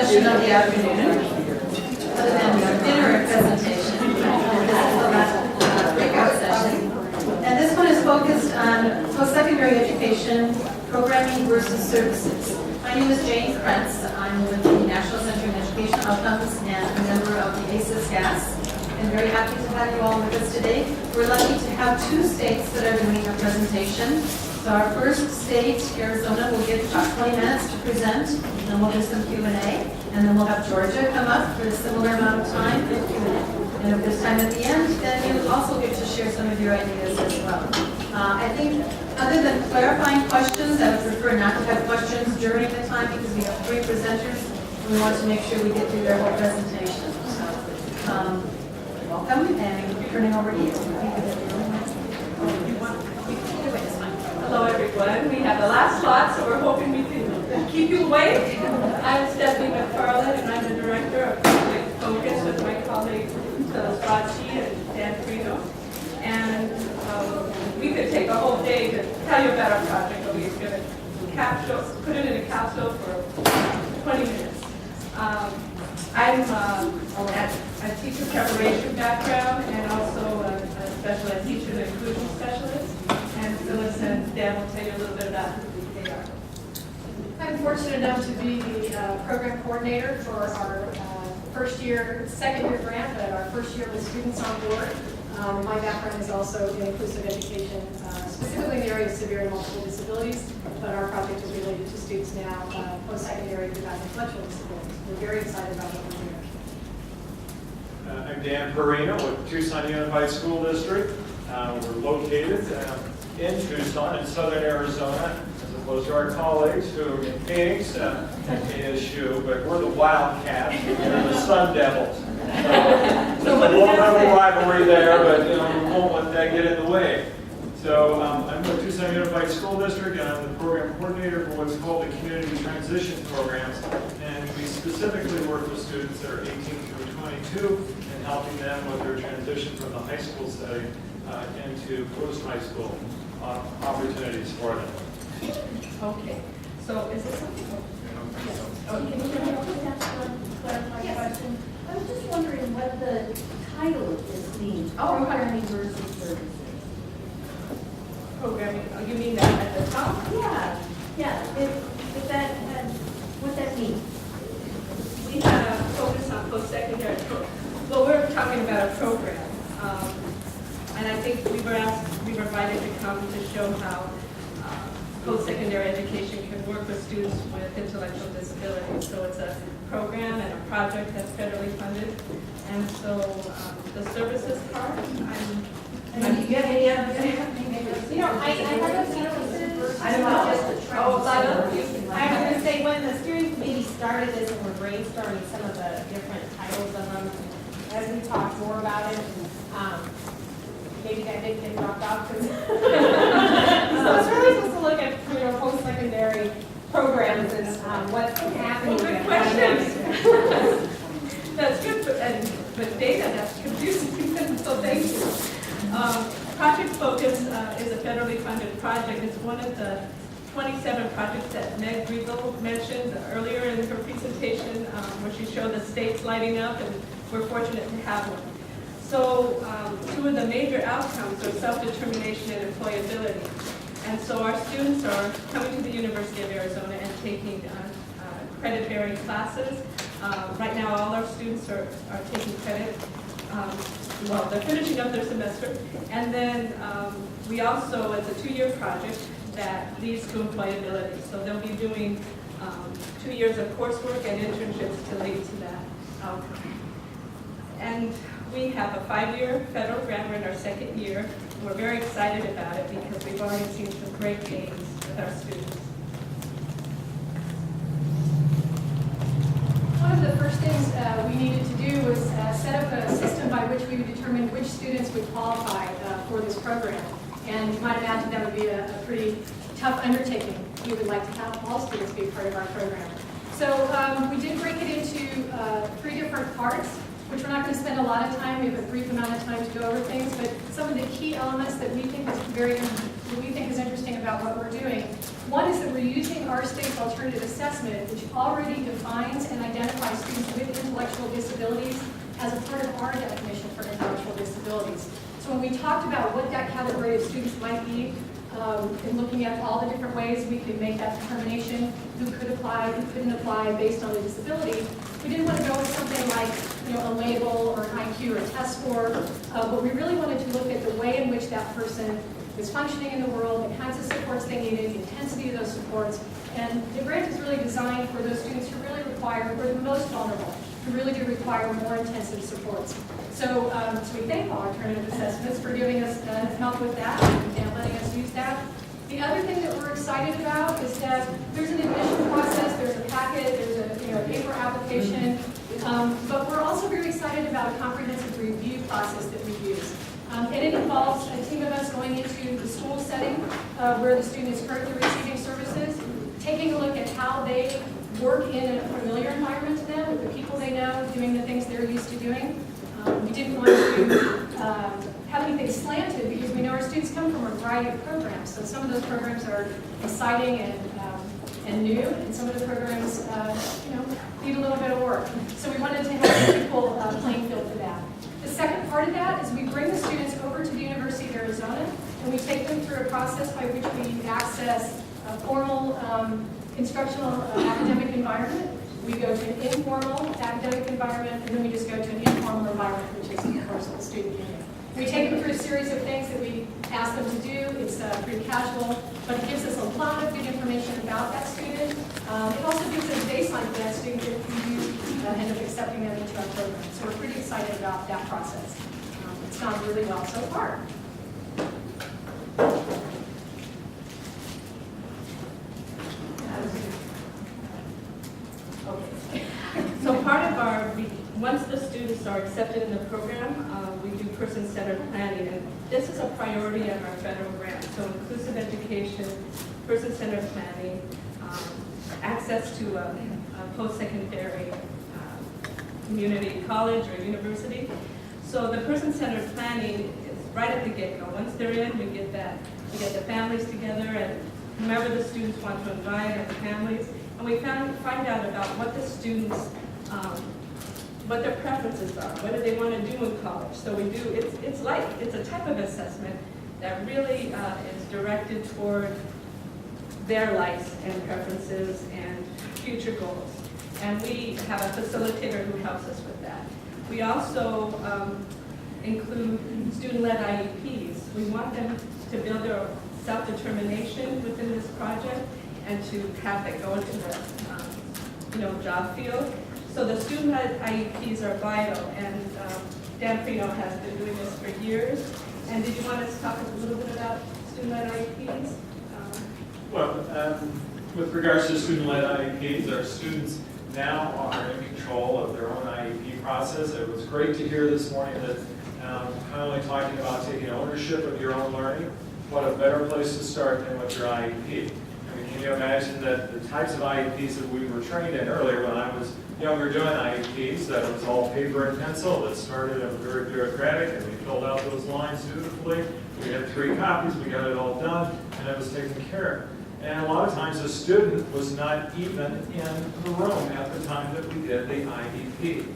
session of the afternoon, other than the dinner presentation. This is the last breakout session. And this one is focused on post-secondary education, programming versus services. My name is Jane Krentz. I'm with the National Center on Education Outcomes and a member of the AA-AAS. I'm very happy to have you all with us today. We're lucky to have two states that are doing a presentation. So our first state, Arizona, will get about 20 minutes to present, and then we'll do some Q&A, and then we'll have Georgia come up for a similar amount of time for Q&A. And if there's time at the end, then you also get to share some of your ideas as well. I think other than clarifying questions, I would prefer not to have questions during the time because we have three presenters, and we want to make sure we get through their whole presentation. So, welcome, and turning over to you. Hello everyone. We have the last slot, so we're hoping we can keep you awake. I'm Stephanie McFarland, and I'm the Director of Public Focus with my colleagues Phyllis Bocci and Dan Frito. And we could take a whole day to tell you about our project, but we're going to put it in a capsule for 20 minutes. I'm a teacher preparation background and also a special ed teacher and inclusion specialist. And Phyllis and Dan will tell you a little bit about who they are. I'm fortunate enough to be the program coordinator for our second year grant, but our first year with students on board. My background is also in inclusive education, specifically in the area of severe and multiple disabilities, but our project is related to students now post-secondary who have intellectual disabilities. We're very excited about what we're doing. I'm Dan Perino with Tucson Unified School District. We're located in Tucson, in southern Arizona, as opposed to our colleagues who are in Phoenix and ASU, but we're the Wildcats, they're the Sun Devils. So there's a little bit of a rivalry there, but we won't let that get in the way. So I'm with Tucson Unified School District, and I'm the program coordinator for what's called the Community Transition Programs, and we specifically work with students that are 18 through 22 and helping them with their transition from the high school setting into post-high school opportunities for them. Okay. So is this something? Yes. Okay. Can I ask one clarifying question? I was just wondering what the title of this means. Programming versus services. Programming. Oh, you mean that at the top? Yeah. If that had, what that means. We had a focus on post-secondary. Well, we're talking about a program. And I think we were invited to come to show how post-secondary education can work with students with intellectual disabilities. So it's a program and a project that's federally funded. And so the services part, Do you have any other? I have a few I don't know. I was going to say, when the steering committee started this and we're brainstorming some of the different titles of them, as we talked more about it, maybe that didn't get dropped off. So it's really supposed to look at post-secondary programs and what's happening. well, good questions. That's good, but data, that's confusing, so thank you. Project Focus is a federally funded project. It's one of the 27 projects that Meg Riegel mentioned earlier in her presentation, where she showed the states lighting up, and we're fortunate to have one. So two of the major outcomes are self-determination and employability. And so our students are coming to the University of Arizona and taking credit-bearing classes. Right now, all our students are taking credit. Well, they're finishing up their semester. And then we also, it's a 2-year project that leads to employability. So they'll be doing 2 years of coursework and internships to lead to that outcome. And we have a 5-year federal grant. We're in our second year. We're very excited about it because we've already seen some great gains with our students. One of the first things we needed to do was set up a system by which we would determine which students would qualify for this program. And you might imagine that would be a pretty tough undertaking. We would like to have all students be part of our program. So we did break it into 3 different parts. which we're not going to spend a lot of time. We have a brief amount of time to go over things, but some of the key elements that we think is interesting about what we're doing. One is that we're using our state's alternative assessment, which already defines and identifies students with intellectual disabilities as a part of our definition for intellectual disabilities. So when we talked about what that category of students might be, and looking at all the different ways we could make that determination, who could apply, who couldn't apply based on the disability, we didn't want to go with something like, a label or an IQ or a test score, but we really wanted to look at the way in which that person is functioning in the world, the kinds of supports they needed, the intensity of those supports, and the grant is really designed for those students who really require, who are the most vulnerable, who really do require more intensive supports. So, we thank all alternative assessments for giving us help with that and letting us use that. The other thing that we're excited about is that there's an admission process, there's a packet, there's a paper application, but we're also very excited about a comprehensive review process that we use. And it involves a team of us going into the school setting where the student is currently receiving services, taking a look at how they work in a familiar environment to them, with the people they know, doing the things they're used to doing. We didn't want to have anything slanted because we know our students come from a variety of programs. So some of those programs are exciting and new, and some of the programs, need a little bit of work. So we wanted to have an equal playing field for that. The second part of that is we bring the students over to the University of Arizona, and we take them through a process by which we access a formal instructional academic environment. We go to an informal academic environment, and then we just go to an informal environment, which is, of course, the student union. We take them through a series of things that we ask them to do. It's pretty casual, but it gives us a lot of good information about that student. It also gives us a baseline for that student if we do end up accepting them into our program. So we're pretty excited about that process. It's gone really well so far. So part of our, once the students are accepted in the program, we do person-centered planning, and this is a priority of our federal grant. So inclusive education, person-centered planning, access to a post-secondary community college or university. So the person-centered planning is right at the get-go. Once they're in, we get the families together and whomever the students want to invite and the families, and we find out about what the students, what their preferences are, what do they want to do in college. So we do, it's a type of assessment that really is directed toward their likes and preferences and future goals. And we have a facilitator who helps us with that. We also include student-led IEPs. We want them to build their self-determination within this project and to have that go into the job field. So the student-led IEPs are vital, and Dan Prino has been doing this for years. And did you want us to talk a little bit about student-led IEPs? With regards to student-led IEPs, our students now are in control of their own IEP process. It was great to hear this morning that Connelly talking about taking ownership of your own learning. What a better place to start than with your IEP. I mean, can you imagine that the types of IEPs that we were trained in earlier when I was younger doing IEPs, that it was all paper and pencil, that started and very bureaucratic, and we filled out those lines dutifully. We had 3 copies, we got it all done, and it was taken care of. And a lot of times the student was not even in the room at the time that we did the IEP.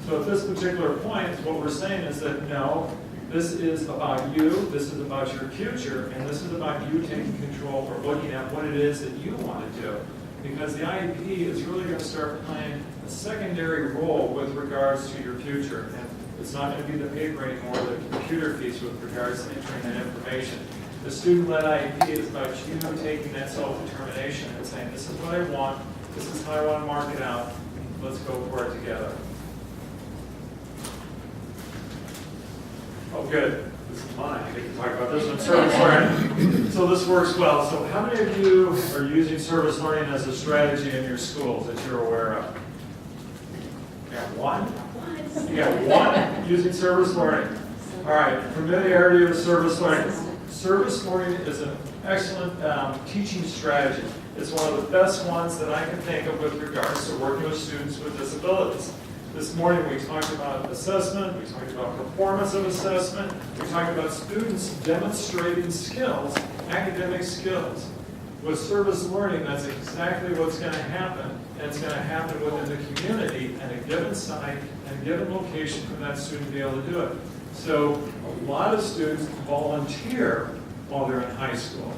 So at this particular point, what we're saying is that no, this is about you, this is about your future, and this is about you taking control or looking at what it is that you want to do. Because the IEP is really going to start playing a secondary role with regards to your future. And it's not going to be the paper anymore, the computer piece with regards to entering that information. The student-led IEP is about you taking that self-determination and saying, this is what I want, this is how I want to mark it out, let's go for it together. Oh, good. This is mine. I get to talk about this one. Service learning. So this works well. So how many of you are using service learning as a strategy in your schools that you're aware of? You got one? You got one using service learning. All right. Familiarity with service learning. Service learning is an excellent teaching strategy. It's one of the best ones that I can think of with regards to working with students with disabilities. This morning we talked about assessment, we talked about performance of assessment, we talked about students demonstrating skills, academic skills. With service learning, that's exactly what's going to happen, and it's going to happen within the community at a given site and a given location for that student to be able to do it. So a lot of students volunteer while they're in high school.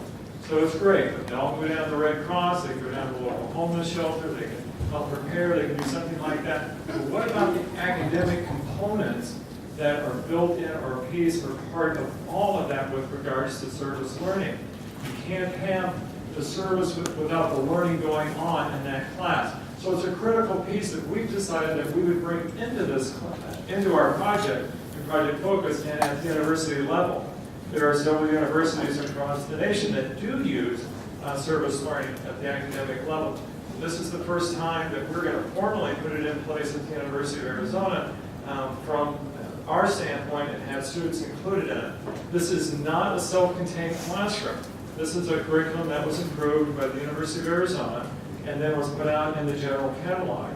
So it's great. They all go down to the Red Cross, they can go down to the local homeless shelter, they can help prepare, they can do something like that. But what about the academic components that are built in or a piece or part of all of that with regards to service learning? You can't have the service without the learning going on in that class. So it's a critical piece that we've decided that we would bring into this class, into our project, and Project Focus, and at the university level. There are several universities across the nation that do use service learning at the academic level. This is the first time that we're going to formally put it in place at the University of Arizona from our standpoint and have students included in it. This is not a self-contained classroom. This is a curriculum that was approved by the University of Arizona and then was put out in the general catalog.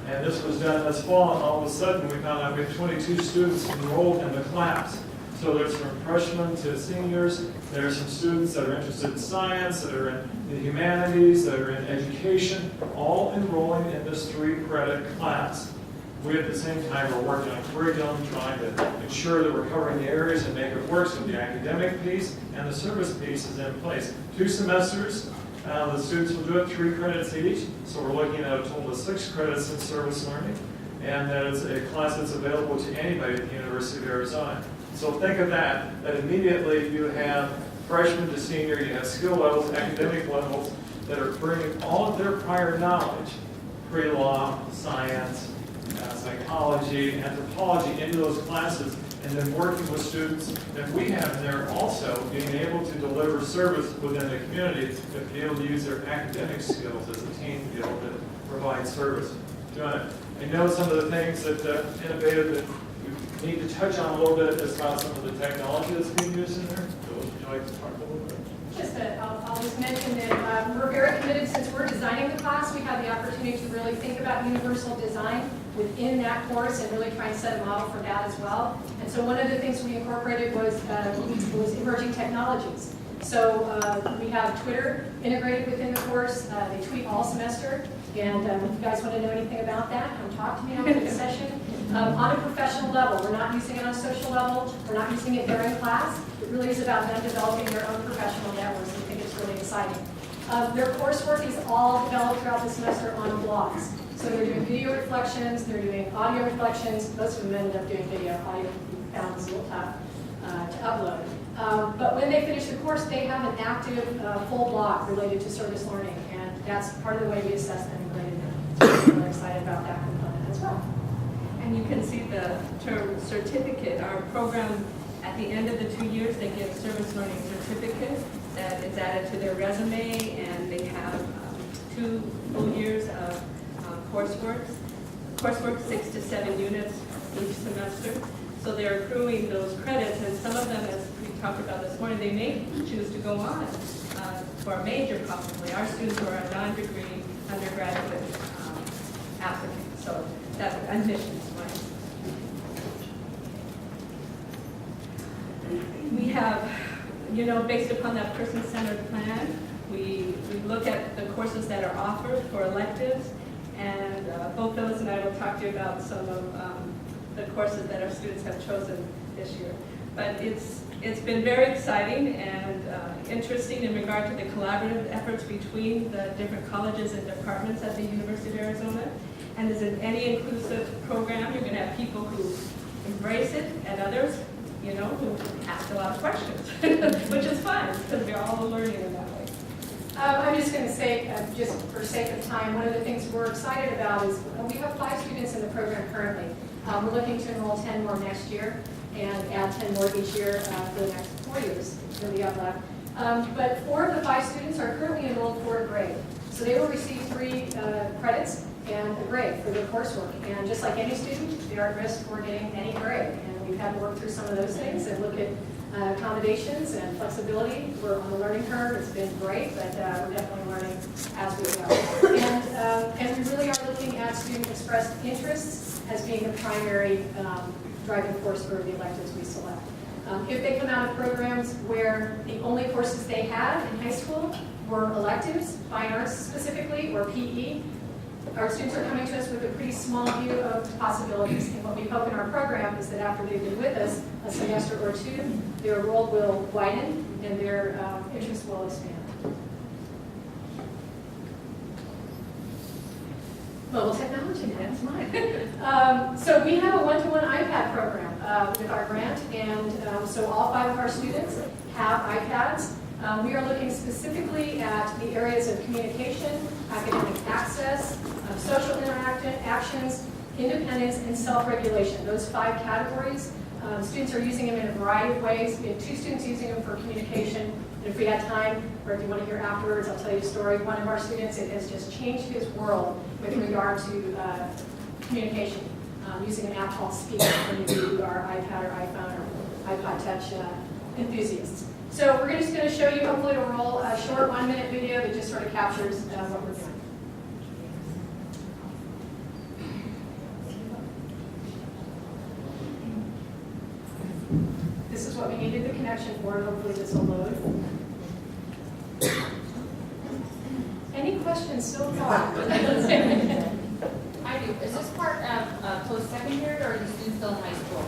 And this was done this fall, and all of a sudden we found out we have 22 students enrolled in the class. So there's from freshmen to seniors. There's some students that are interested in science, that are in the humanities, that are in education, all enrolling in this 3-credit class. We at the same time are working on curriculum, trying to ensure that we're covering the areas and make it work so the academic piece and the service piece is in place. 2 semesters, the students will do it 3 credits each, so we're looking at a total of 6 credits in service learning, and that is a class that's available to anybody at the University of Arizona. So think of that immediately you have freshman to senior, you have skill levels, academic levels, that are bringing all of their prior knowledge, pre-law, science, psychology, anthropology, into those classes, and then working with students that we have in there also being able to deliver service within the community to be able to use their academic skills as a team to be able to provide service. I know some of the things that innovative that we need to touch on a little bit is about some of the technology that's being used in there. Bill, would you like to talk a little bit? I'll just mention that we're very committed, since we're designing the class, we have the opportunity to really think about universal design within that course and really try and set a model for that as well. And so one of the things we incorporated was emerging technologies. So we have Twitter integrated within the course. They tweet all semester. And if you guys want to know anything about that, come talk to me after the session. On a professional level, we're not using it on a social level. We're not using it during class. It really is about them developing their own professional networks. I think it's really exciting. Their coursework is all developed throughout the semester on blogs. So they're doing video reflections, they're doing audio reflections. Most of them ended up doing video. Audio we found was a little tough to upload. But when they finish the course, they have an active full blog related to service learning. And that's part of the way we assess them and grade them. So we're really excited about that component as well. And you can see the term certificate. Our program, at the end of the 2 years, they get a service learning certificate that is added to their resume, and they have 2 full years of coursework, 6 to 7 units each semester. So they're accruing those credits, and some of them, as we talked about this morning, they may choose to go on for a major possibly. Our students are a non-degree undergraduate applicants, so that's admissions. We have, based upon that person-centered plan, we look at the courses that are offered for electives, and both Phyllis and I will talk to you about some of the courses that our students have chosen this year. But it's been very exciting and interesting in regard to the collaborative efforts between the different colleges and departments at the University of Arizona. And as in any inclusive program, you're going to have people who embrace it and others, who ask a lot of questions, which is fun because we're all learning in that way. I'm just going to say, just for sake of time, one of the things we're excited about is we have 5 students in the program currently. We're looking to enroll 10 more next year and add 10 more each year for the next 4 years that we have left. But 4 of the 5 students are currently enrolled for a grade. So they will receive 3 credits and a grade for their coursework. And just like any student, they are at risk for getting any grade. And we've had to work through some of those things and look at accommodations and flexibility. We're on the learning curve. It's been great, but we're definitely learning as we go. And we really are looking at student-expressed interests as being the primary driving force for the electives we select. If they come out of programs where the only courses they had in high school were electives, fine arts specifically, or PE, our students are coming to us with a pretty small view of possibilities. And what we hope in our program is that after they've been with us a semester or two, their role will widen and their interest will expand. Mobile technology, that's mine. So we have a one-to-one iPad program with our grant, and so all 5 of our students have iPads. We are looking specifically at the areas of communication, academic access, social interactions, independence, and self-regulation. Those 5 categories. Students are using them in a variety of ways. We have 2 students using them for communication. And if we had time, or if you want to hear afterwards, I'll tell you a story. One of our students, it has just changed his world with regard to communication, using an app called Speak when you are iPad or iPhone or iPod Touch enthusiasts. So we're just going to show you, hopefully it'll roll a short 1-minute video that just sort of captures what we're doing. This is what we needed the connection for, and hopefully this will load. Any questions so far? I do. Is this part of post-secondary, or are the students still in high school?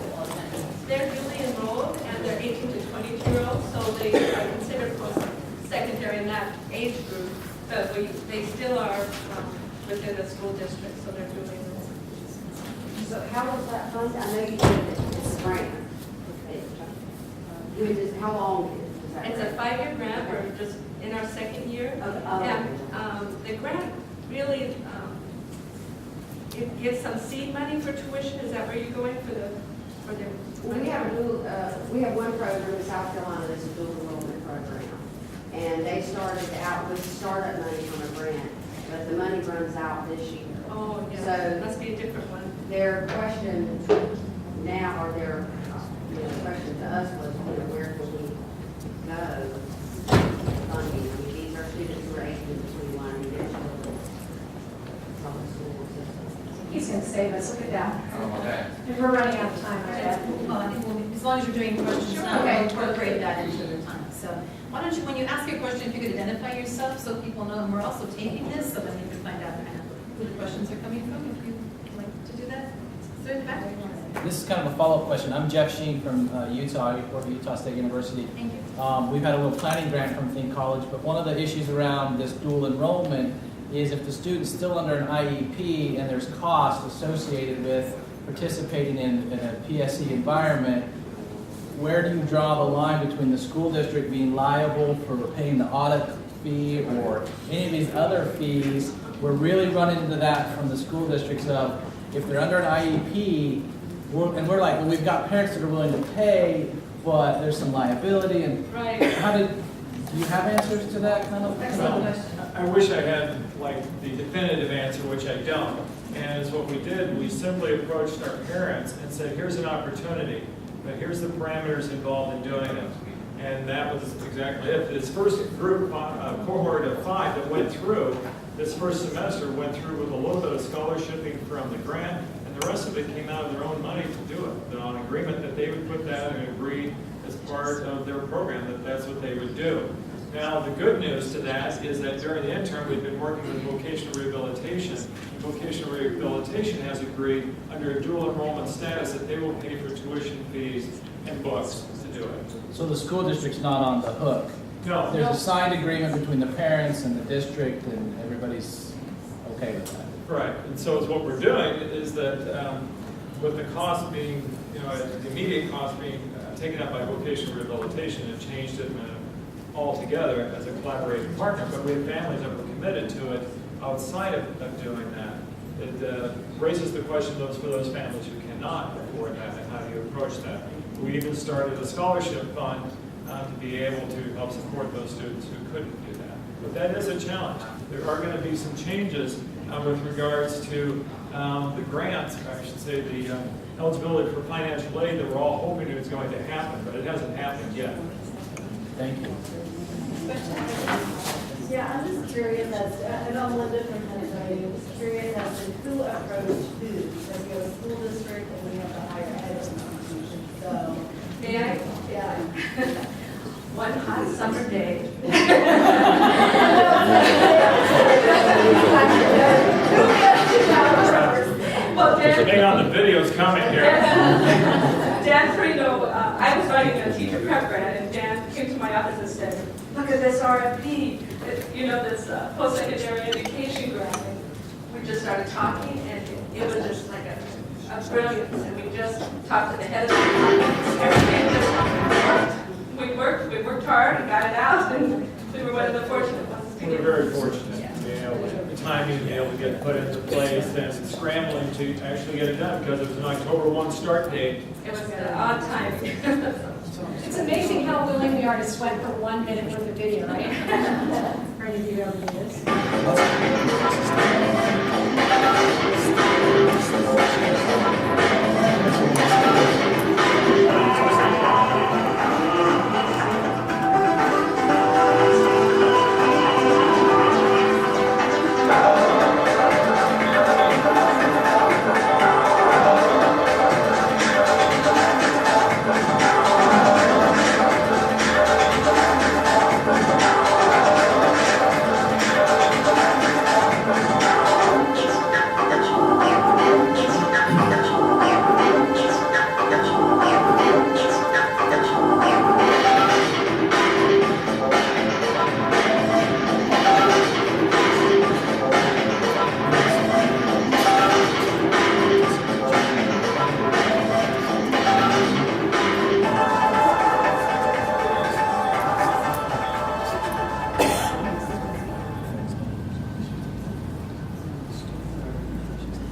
They're newly enrolled and they're 18 to 22-year-olds, so they are considered post-secondary in that age group, but they still are within the school district, so they're newly enrolled. So how was that funded? I know you did it, it's a grant. How long is that? It's a 5-year grant, we're just in our 2nd year. And the grant really, it gives some seed money for tuition. Is that where you're going for the? We have one program in South Carolina that's a dual enrollment program. And they started out with startup money from a grant, but the money runs out this year. Oh, yeah, So must be a different one. their question now, or their question to us was, where can we go funding? I mean, these are students who are 18 to 21, and they're children from the school system. He's going to save us, look at that. Oh, okay. And we're running out of time, I bet. Well, I think as long as you're doing questions Sure. now, Okay. we'll incorporate that into the time. So why don't you, when you ask a question, if you could identify yourself so people know, and we're also taping this, so then we can find out kind of who the questions are coming from, if you'd like to do that. So in the back. This is kind of a follow-up question. I'm Jeff Sheen from Utah. I work at Utah State University. Thank you. We've had a little planning grant from Think College, but one of the issues around this dual enrollment is if the student's still under an IEP and there's cost associated with participating in a PSE environment, where do you draw the line between the school district being liable for paying the audit fee or any of these other fees? We're really running into that from the school districts of, if they're under an IEP, we're like, well, we've got parents that are willing to pay, but there's some liability, and Right. do you have answers to that kind of? Excellent question. I wish I had like the definitive answer, which I don't. And as what we did, we simply approached our parents and said, here's an opportunity, but here's the parameters involved in doing it. And that was exactly it. This first group, cohort of 5 that went through, this first semester went through with a little bit of scholarshiping from the grant, and the rest of it came out of their own money to do it. They're on agreement that they would put that and agree as part of their program that that's what they would do. Now, the good news to that is that during the interim, we've been working with vocational rehabilitation. Vocational rehabilitation has agreed under a dual enrollment status that they will pay for tuition fees and books to do it. So the school district's not on the hook? No. There's a signed agreement between the parents and the district, and everybody's okay with that? Right, and so what we're doing is that with the cost being, the immediate cost being taken up by vocational rehabilitation, it changed it altogether as a collaborating partner, but we have families that were committed to it outside of doing that. It raises the question for those families who cannot afford that, and how do you approach that? We even started a scholarship fund to be able to help support those students who couldn't do that. But that is a challenge. There are going to be some changes with regards to the grants, I should say the eligibility for financial aid that we're all hoping is going to happen, but it hasn't happened yet. Thank you. Yeah, I'm just curious as to, I know Linda from Pennsylvania, I'm just curious as to who approached who, because you have a school hot summer day. Well, Hang on, the video's coming here. Dan Perino, I was writing a teacher prep grant, and Dan came to my office and said, look at this RFP, this post-secondary education grant. And we just started talking, and it was just like a brilliance. And we just talked to the head of the department. Everything just we worked hard and got it out, and we were one of the fortunate ones to We get were it. very fortunate. The timing to be able to get put into place and scrambling to actually get it done because it was an October 1 start date. It was on time. It's amazing how willing we are to sweat for 1 minute worth of video, right? For any of you who ever do this.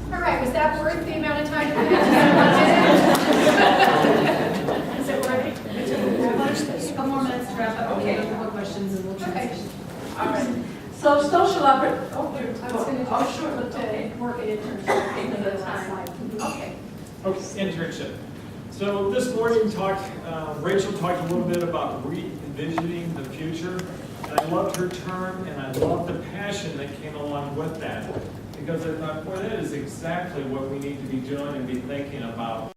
All right, was that worth the amount of time? Is it worth it? A couple more minutes to wrap up. Okay. A couple questions and we'll Okay. transition. All right. So social opportunity. I was going to sure. to work at internship. Another time. Okay. Okay, internship. So this morning Rachel talked a little bit about re-envisioning the future. And I loved her term and I loved the passion that came along with that. Because I thought, boy, that is exactly what we need to be doing and be thinking about.